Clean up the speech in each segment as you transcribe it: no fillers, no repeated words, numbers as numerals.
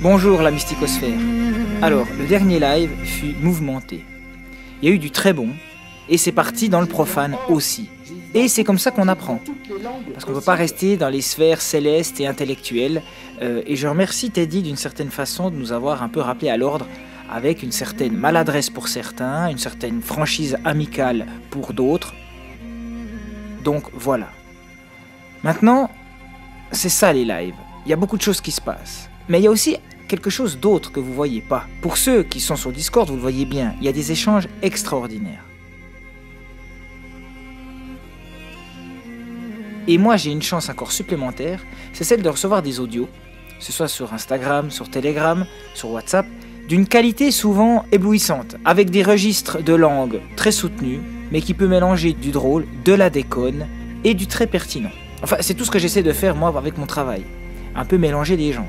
Bonjour la mysticosphère. Alors, le dernier live fut mouvementé. Il y a eu du très bon, et c'est parti dans le profane aussi. Et c'est comme ça qu'on apprend. Parce qu'on ne peut pas rester dans les sphères célestes et intellectuelles. Et je remercie Teddy d'une certaine façon de nous avoir un peu rappelé à l'ordre, avec une certaine maladresse pour certains, une certaine franchise amicale pour d'autres. Donc voilà. Maintenant, c'est ça les lives. Il y a beaucoup de choses qui se passent. Mais il y a aussi quelque chose d'autre que vous ne voyez pas. Pour ceux qui sont sur Discord, vous le voyez bien, il y a des échanges extraordinaires. Et moi, j'ai une chance encore supplémentaire, c'est celle de recevoir des audios, que ce soit sur Instagram, sur Telegram, sur WhatsApp, d'une qualité souvent éblouissante, avec des registres de langue très soutenus, mais qui peut mélanger du drôle, de la déconne et du très pertinent. Enfin, c'est tout ce que j'essaie de faire moi avec mon travail, un peu mélanger les gens.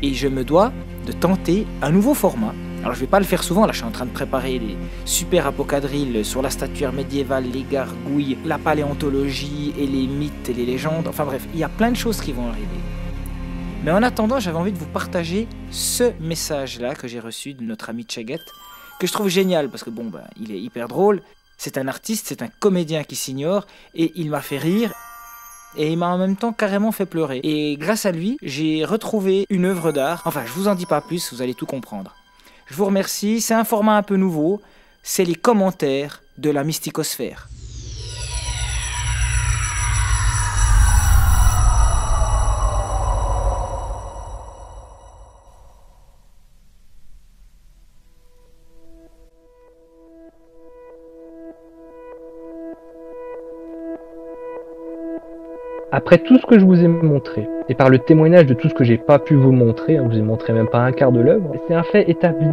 Et je me dois de tenter un nouveau format. Alors je vais pas le faire souvent, là je suis en train de préparer les super apocadrilles sur la statuaire médiévale, les gargouilles, la paléontologie et les mythes et les légendes. Enfin bref, il y a plein de choses qui vont arriver. Mais en attendant, j'avais envie de vous partager ce message-là que j'ai reçu de notre ami Cheguet, que je trouve génial parce que bon, il est hyper drôle. C'est un artiste, c'est un comédien qui s'ignore et il m'a fait rire. Et il m'a en même temps carrément fait pleurer. Et grâce à lui, j'ai retrouvé une œuvre d'art. Enfin, je vous en dis pas plus, vous allez tout comprendre. Je vous remercie, c'est un format un peu nouveau, c'est les commentaires de la mysticosphère. Après tout ce que je vous ai montré, et par le témoignage de tout ce que j'ai pas pu vous montrer, je vous ai montré même pas un quart de l'œuvre, c'est un fait établi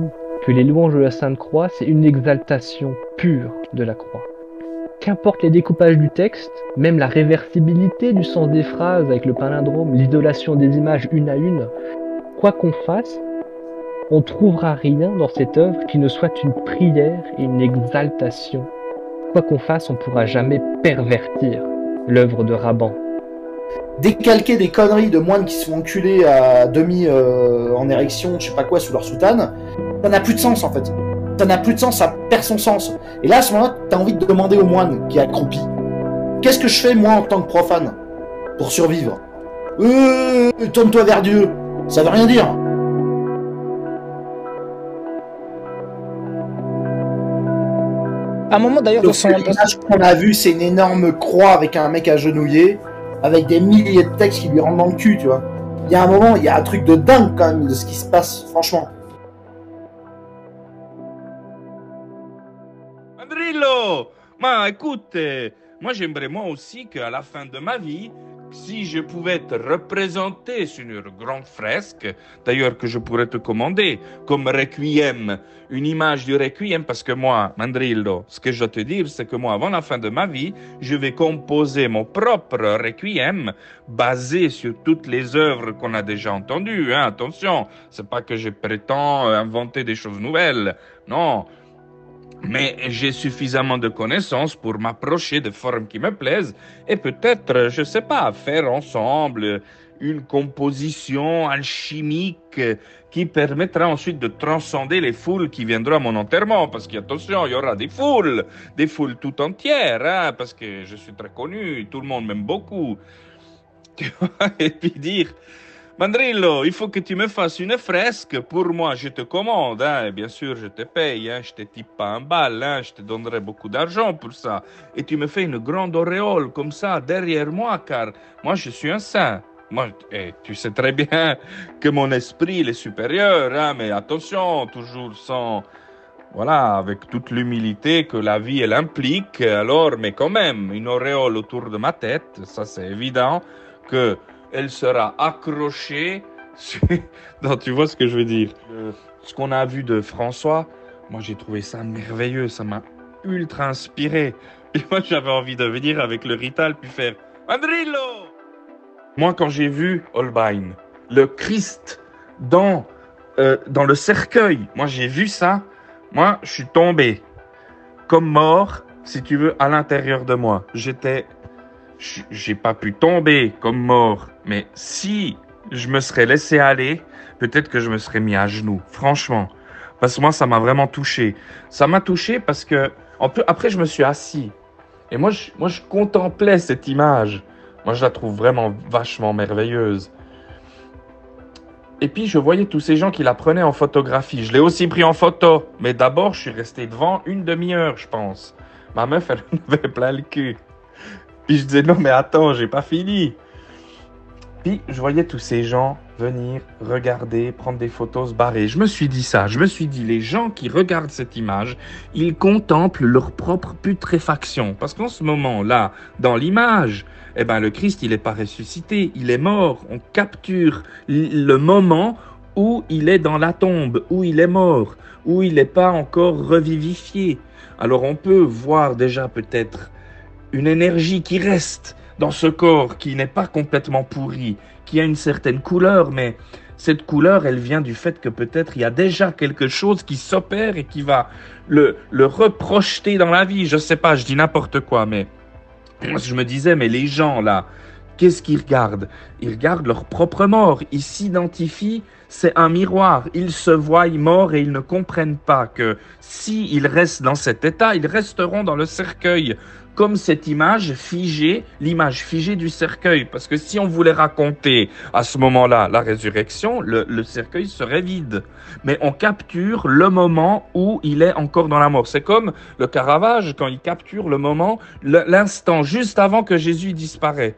que les louanges de la Sainte Croix, c'est une exaltation pure de la croix. Qu'importe les découpages du texte, même la réversibilité du sens des phrases avec le palindrome, l'isolation des images une à une, quoi qu'on fasse, on trouvera rien dans cette œuvre qui ne soit une prière et une exaltation. Quoi qu'on fasse, on pourra jamais pervertir l'œuvre de Raban. Décalquer des conneries de moines qui se font enculer à demi en érection, je sais pas quoi, sous leur soutane, ça n'a plus de sens en fait. Ça n'a plus de sens, ça perd son sens. Et là, à ce moment-là, t'as envie de demander au moine qui est accroupi, qu'est-ce que je fais moi en tant que profane pour survivre? Tourne-toi vers Dieu. Ça veut rien dire. À un moment d'ailleurs de son... L'image qu'on a vu, c'est une énorme croix avec un mec agenouillé, avec des milliers de textes qui lui rentrent dans le cul, tu vois. Il y a un moment, il y a un truc de dingue quand même de ce qui se passe, franchement. Mandrillo, écoute, moi j'aimerais moi aussi qu'à la fin de ma vie, si je pouvais te représenter sur une grande fresque, d'ailleurs que je pourrais te commander, comme Requiem, une image du Requiem, parce que moi, Mandrillo, ce que je dois te dire, c'est que moi, avant la fin de ma vie, je vais composer mon propre Requiem, basé sur toutes les œuvres qu'on a déjà entendues, hein, attention, c'est pas que je prétends inventer des choses nouvelles, non. Mais j'ai suffisamment de connaissances pour m'approcher de formes qui me plaisent et peut-être, je sais pas, faire ensemble une composition alchimique qui permettra ensuite de transcender les foules qui viendront à mon enterrement. Parce qu'attention, il y aura des foules tout entières, hein, parce que je suis très connu, tout le monde m'aime beaucoup. Et puis dire... Mandrillo, il faut que tu me fasses une fresque. Pour moi, je te commande, hein, et bien sûr, je te paye, hein, je te type pas un bal, hein, je te donnerai beaucoup d'argent pour ça. Et tu me fais une grande auréole comme ça derrière moi, car moi, je suis un saint. Moi, tu sais très bien que mon esprit il est supérieur, hein, mais attention, toujours sans... Voilà, avec toute l'humilité que la vie, elle implique, alors, mais quand même, une auréole autour de ma tête, ça c'est évident que... elle sera accrochée sur... Non, tu vois ce que je veux dire. Ce qu'on a vu de François, moi j'ai trouvé ça merveilleux, ça m'a ultra inspiré. Et moi j'avais envie de venir avec le Rital puis faire Mandrillo. Moi quand j'ai vu Holbein, le Christ dans le cercueil, moi j'ai vu ça, moi je suis tombé comme mort, si tu veux, à l'intérieur de moi. J'ai pas pu tomber comme mort, mais si je me serais laissé aller, peut-être que je me serais mis à genoux, franchement. Parce que moi, ça m'a vraiment touché. Ça m'a touché parce que, après, je me suis assis. Et moi, je contemplais cette image. Moi, je la trouve vraiment vachement merveilleuse. Et puis, je voyais tous ces gens qui la prenaient en photographie. Je l'ai aussi pris en photo. Mais d'abord, je suis resté devant une demi-heure, je pense. Ma meuf, elle en avait plein le cul. Puis je disais, non, mais attends, j'ai pas fini. Puis, je voyais tous ces gens venir, regarder, prendre des photos, se barrer. Je me suis dit ça. Je me suis dit, les gens qui regardent cette image, ils contemplent leur propre putréfaction. Parce qu'en ce moment-là, dans l'image, eh ben, le Christ, il n'est pas ressuscité, il est mort. On capture le moment où il est dans la tombe, où il est mort, où il n'est pas encore revivifié. Alors, on peut voir déjà peut-être une énergie qui reste dans ce corps, qui n'est pas complètement pourri, qui a une certaine couleur, mais cette couleur, elle vient du fait que peut-être il y a déjà quelque chose qui s'opère et qui va le reprojeter dans la vie. Je sais pas, je dis n'importe quoi, mais je me disais, mais les gens là, qu'est-ce qu'ils regardent? Ils regardent leur propre mort, ils s'identifient, c'est un miroir, ils se voient morts et ils ne comprennent pas que s'ils restent dans cet état, ils resteront dans le cercueil, comme cette image figée, l'image figée du cercueil. Parce que si on voulait raconter à ce moment-là la résurrection, le cercueil serait vide. Mais on capture le moment où il est encore dans la mort. C'est comme le Caravage, quand il capture le moment, l'instant juste avant que Jésus disparaît.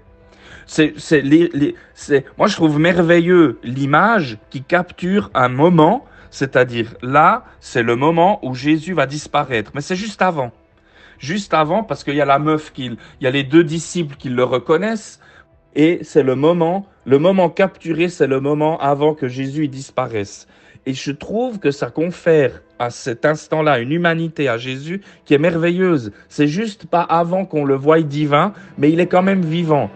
Moi, je trouve merveilleux l'image qui capture un moment, c'est-à-dire là, c'est le moment où Jésus va disparaître. Mais c'est juste avant. Juste avant, parce qu'il y a la meuf, il y a les deux disciples qui le reconnaissent, et c'est le moment capturé, c'est le moment avant que Jésus disparaisse. Et je trouve que ça confère à cet instant-là une humanité à Jésus qui est merveilleuse. C'est juste pas avant qu'on le voie divin, mais il est quand même vivant.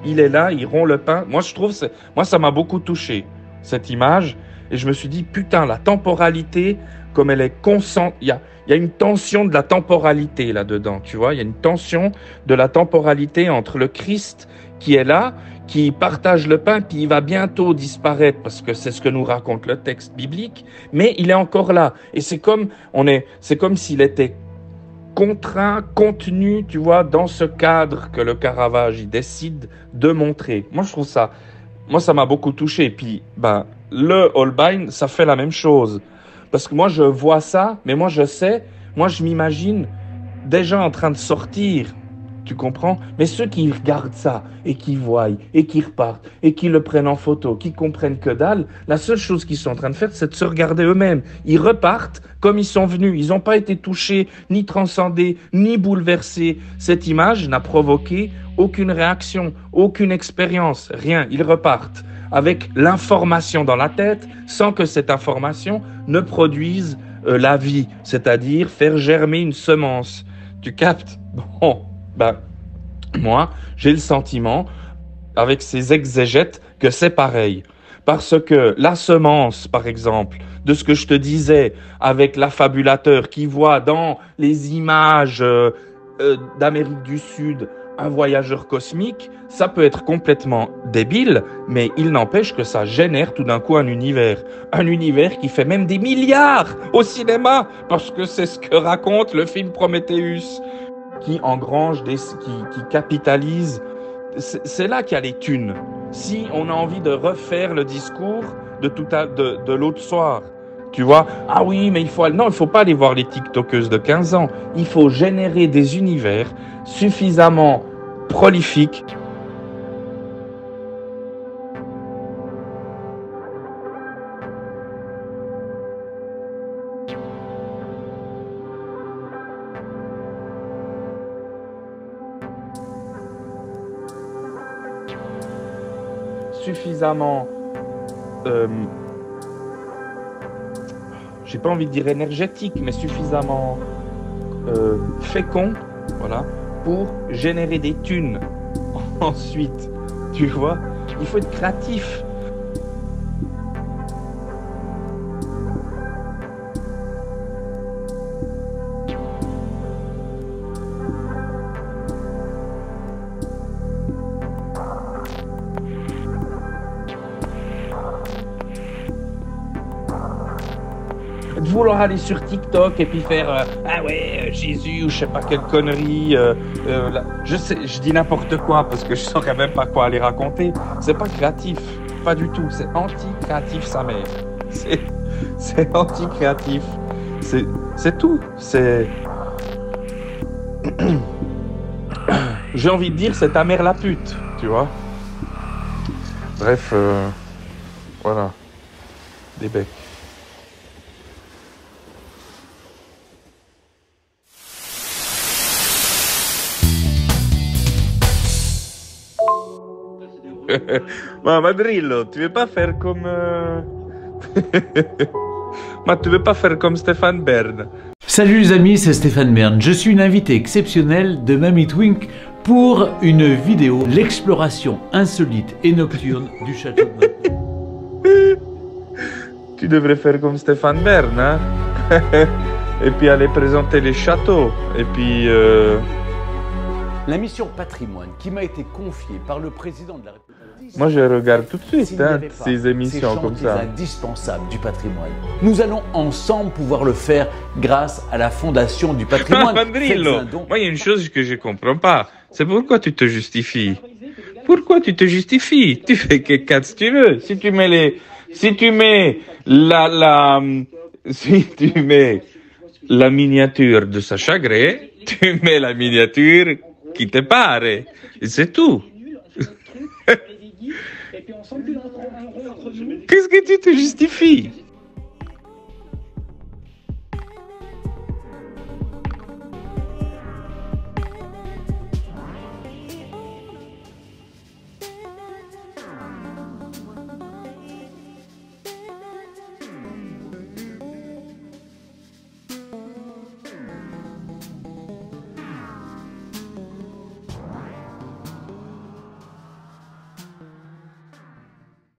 Il est là, il rompt le pain. Moi, je trouve, ça m'a beaucoup touché, cette image. Et je me suis dit, putain, la temporalité, comme elle est constante, il y a une tension de la temporalité là-dedans, tu vois. Il y a une tension de la temporalité entre le Christ qui est là, qui partage le pain, puis il va bientôt disparaître, parce que c'est ce que nous raconte le texte biblique, mais il est encore là. Et c'est comme s'il était contraint, contenu, tu vois, dans ce cadre que le Caravage il décide de montrer. Moi, je trouve ça, ça m'a beaucoup touché. Puis, le Holbein, ça fait la même chose. Parce que moi, je vois ça, mais moi, je m'imagine des gens en train de sortir. Tu comprends? Mais ceux qui regardent ça et qui voient et qui repartent et qui le prennent en photo, qui comprennent que dalle, la seule chose qu'ils sont en train de faire, c'est de se regarder eux-mêmes. Ils repartent comme ils sont venus. Ils n'ont pas été touchés, ni transcendés, ni bouleversés. Cette image n'a provoqué aucune réaction, aucune expérience, rien. Ils repartent avec l'information dans la tête sans que cette information ne produise la vie, c'est-à-dire faire germer une semence. Tu captes? Bon. Moi, j'ai le sentiment, avec ces exégètes, que c'est pareil. Parce que la semence, par exemple, de ce que je te disais, avec l'affabulateur qui voit dans les images d'Amérique du Sud un voyageur cosmique, ça peut être complètement débile, mais il n'empêche que ça génère tout d'un coup un univers qui fait même des milliards au cinéma, parce que c'est ce que raconte le film Prometheus, qui engrange, qui capitalise. C'est là qu'il y a les thunes. Si on a envie de refaire le discours de l'autre soir, tu vois, ah oui, mais il faut pas aller voir les TikTokeuses de 15 ans. Il faut générer des univers suffisamment prolifiques. Suffisamment, j'ai pas envie de dire énergétique, mais suffisamment fécond, voilà, pour générer des thunes. Ensuite, tu vois, il faut être créatif. vouloir aller sur TikTok et puis faire ah ouais Jésus ou je sais pas quelle connerie. Je dis n'importe quoi parce que je saurais même pas quoi aller raconter. C'est pas créatif, pas du tout. C'est anti-créatif sa mère. C'est anti-créatif. C'est tout. C'est j'ai envie de dire c'est ta mère la pute, tu vois. Bref, voilà. Des becs. Madrillo, tu veux pas faire comme... tu veux pas faire comme Stéphane Bern? Salut les amis, c'est Stéphane Bern. Je suis une invitée exceptionnelle de Mamie Twink pour une vidéo, l'exploration insolite et nocturne du château de Maintenon. Tu devrais faire comme Stéphane Bern, hein? Et puis aller présenter les châteaux. Et puis... La mission patrimoine qui m'a été confiée par le président de la République. Moi, je regarde tout de suite ces émissions comme ça. Indispensables du patrimoine. Nous allons ensemble pouvoir le faire grâce à la Fondation du patrimoine. Mandrillo, moi, il y a une chose que je comprends pas. C'est pourquoi tu te justifies. Pourquoi tu te justifies? Tu fais que si tu veux. Si tu mets si tu mets la miniature de Sacha Gray, tu mets la miniature qui te pare. Et c'est tout. Qu'est-ce que tu te justifies?